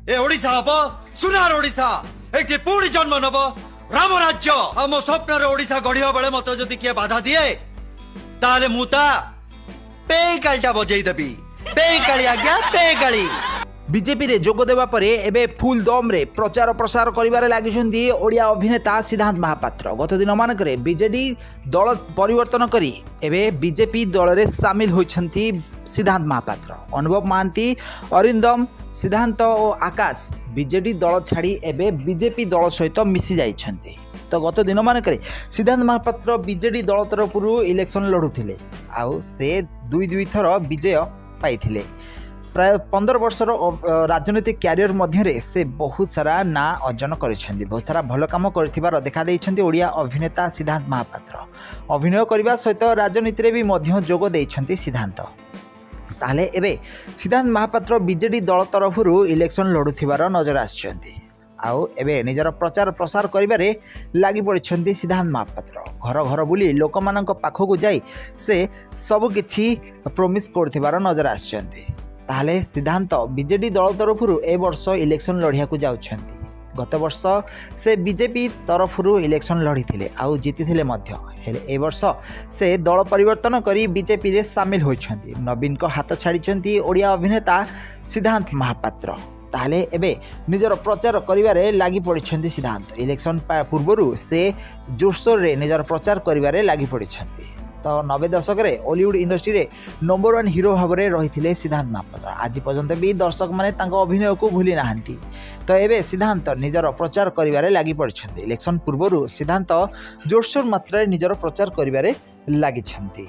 ए Odisha hub सुनार ओडिशा एठी पुणी जन्म नब राम राज्य आम स्वप्नर ओडिशा गढ़िया बेले मत जदि किए बाधा दिए ताले मुता पेकालीटा बजई देबी पेकाली आज्ञा पेकाली। बीजेपी रे जोग देवा परे एबे फुल दम रे प्रचार प्रसार करिबारे लागिछन्ती ओडिया अभिनेता सिद्धांत महापात्र। गत दिन मानकरे बीजेडी दल परिवर्तन करी एबे बीजेपी दल रे शामिल होइछन्ती सिद्धांत महापात्र। अनुभव महांती, अरिंदम, सिद्धांत और आकाश बीजेडी दल छाड़ी एबे बीजेपी दल सहित मिसी जाइछन्ती। तो गत दिन मानकरे सिद्धांत महापात्र बीजेडी दल तरफरु इलेक्शन लढुथिले आउ से दुई थर विजय पाइथिले। प्राय 15 वर्षर राजनीतिक क्यारियर मध्य से बहुत सारा ना अर्जन कर बहुत सारा भल कम कर देखा देइछन्ती ओडिया अभिनेता सिद्धांत महापात्र। अभिनय करने सहित राजनीति भी मध्य जोग देइछन्ती सिद्धांत। ताहले एबे सिद्धांत महापात्र बीजेडी दल तरफरु इलेक्शन लड़ुथिबार नजर आछन्ती आउ एबे निजर प्रचार प्रसार करिबारे लागि पड़िछन्ती सिद्धांत महापात्र। घर घर बुली लोकमानंक पाखकु जाई से सब किछि प्रोमिस करथिबार नजर आछन्ती। ताहले सिद्धांत बीजेडी दल तरफरु ए वर्ष इलेक्शन लढ़िया को जाउछन्ती। गत वर्ष से बीजेपी तरफरु इलेक्शन लढ़ी आउ जीति हेले ए वर्ष से दल परिवर्तन करी बीजेपी रे शामिल होइछन्ती। नवीन को हाथ छाड़ी ओडिया अभिनेता सिद्धांत महापात्र। ताहले एबे निजर प्रचार करिबारे लागि पड़िछन्ती सिद्धांत। इलेक्शन पूर्वरु से जोरसोर रे निजर प्रचार करिबारे लागि पड़िछन्ती। तो 90 दशक रे हॉलीवुड इंडस्ट्री रे नंबर 1 हीरो भाव में रही सिद्धांत महापात्र। आज पर्यंत भी दर्शक माने तांको अभिनय को भूली नाहंती। तो एबे सिद्धांत निजर प्रचार करिबारे लागि पड़िछन्ती। इलेक्शन पूर्वरु सिद्धांत जोरसोर मात्रा निजर प्रचार करिबारे लागिछन्ती।